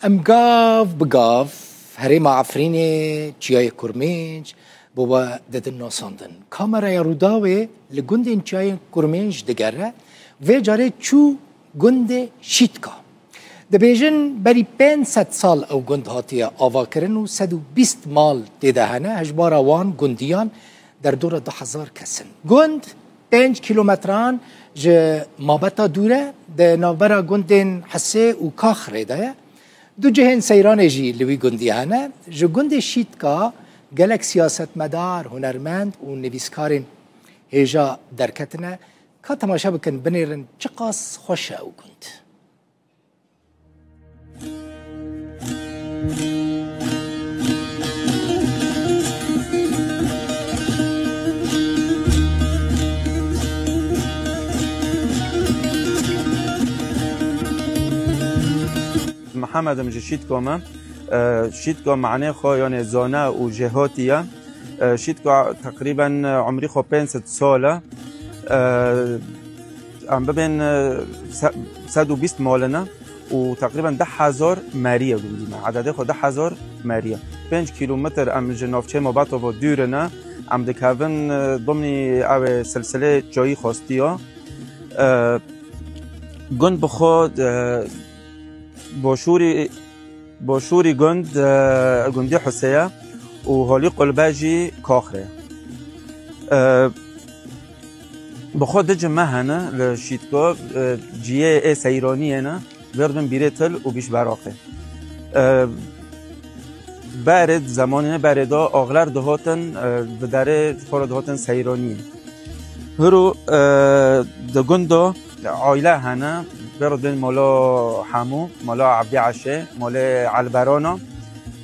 ام گاف بگاف هریم عفرینه چیای کرمنج بابا ددن ناساندن کامرای روداوی لگند چیای کرمنج دگره و جاره چو گند شیتکا دبیجن بری 500 سال او گند هاتی آوا کرن و 120 مال دیدهنه هجبار وان گندیان در دور 2000 کسن گند 5 کیلومتران جه مابتا دوره ده نوبرا گندین حسه و کاخ ریده دو جهن سیران جی لوی گندیانه جه گند شیتکا گلک سیاست مدار هنرمند و نویسکارین هیجا درکتنه که تماشا بکن بنیرن چقاس خوشه او گند محمد مجه شیتکا معنی خو یعنی زانه و جهاتیه شیتکا تقریبا عمری خو 500 ساله ام ببین 120 مالنه و تقریبا 10,000 مریه گوییم عدد خو 10,000 مریه 5 کیلومتر ام جنافچه مابطو و دورنه ام دکوون ضمن او سلسله جایی خواستیا گند بخود باشوری گندی حسیه و حالی قلباجی کاخره بخود دجم مهنه لشیتکا جیه سیرانیه نه وردن بیره تل و بیش براقه بارد زمانه باردا آغلر دهاتن و داره فار دهاتن سیرانیه هرو ده گندا عائله هنه بردن مالا حمو مالا عبدی عشه مالا علبرانا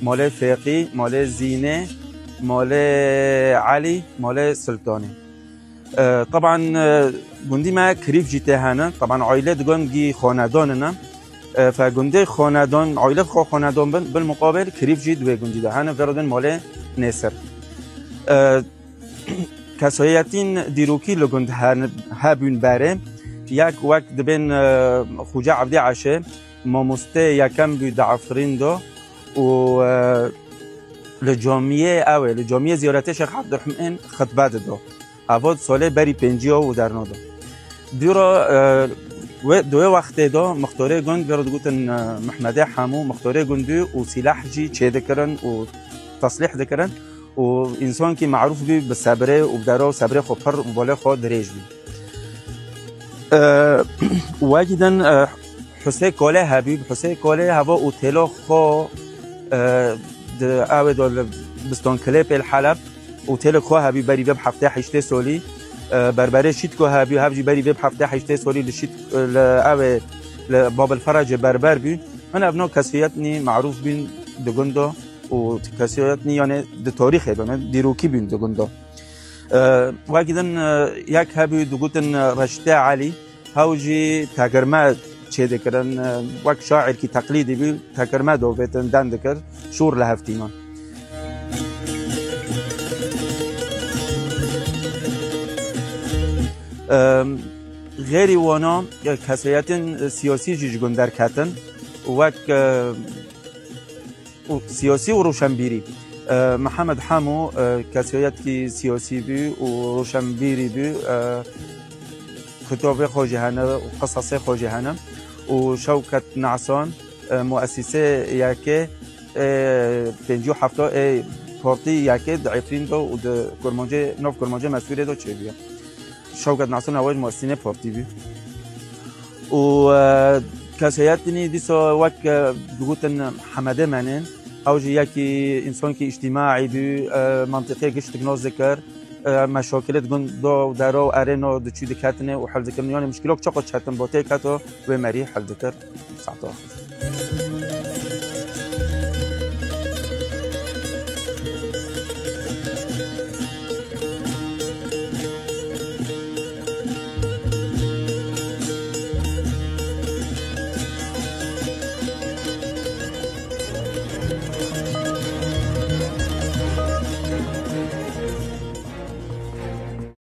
مالا فقی مالا زینه مالا علی مالا سلطانه طبعا گندی ما کریف جیته هنه طبعا عائله دگنگی خاندانه فگنده خاندان عائله خاندان بالمقابل کریف جید و گندی ده هنه بردن مالا نصر کسایتین دیروکی لگند هبون بره یک وقت دبین خوجه عبدی عشه ماموسته یکم بی دعفرین دو و لجامعه زیارت شیخ عبدالرحمن خطبه دو اواد ساله بری 50 و در نادا دو وقت دا مختاره گند برد گوتن محمد حمو مختاره گندی و سلاح جی چه دکرن و تصلیح دکرن و انسان که معروف بی به صبره و بدرا و صبره خود پر و بالا خود دریج بی واجدن حسین کاله حبیب حسین کاله هوا اوتلا خو او دال بستان کلیپ الحلب اوتل خو حبیب بری وب هفته 8 سالی بربره شیت کو حبیب هفجی بری وب هفته 8 سالی لشیت او باب الفرج بربر بی انا ابنا کسیتنی معروف بین دگندا و کسیتنی یعنی د تاریخ بمن دیروکی بین دگندا واجدن یک هبی دوگوتن رشته علی هاوجی تاگرمه چه دکرن وک شاعر کی تقلیدی بی تاگرمه دو بیتن دن دکر شور لهفتیمان غیری وانا کسایت سیاسی جیجگون در کتن وک سیاسی و روشنبیری محمد حمو کسایت کی سیاسی بی و روشنبیری بی خطاب خواجهانه و قصص خواجهانه و شوکت نعسان مؤسسه یکی 57 پارتی یکی ضعیفین دو و کرمانجه نو کرمانجه مسئول دو چه بیا شوکت نعسان اول مؤسسه پارتی بی و کسایت نی دیسا وک بگوتن حمده منن اوجی یکی انسان که اجتماعی بی منطقه گشت ناز ذکر مشاکلات دو درا و ارنا دو چی دکتنه و حل ذکر یعنی مشکلات چقدر چتن باته کتو و مری حل ذکر ساعت آخر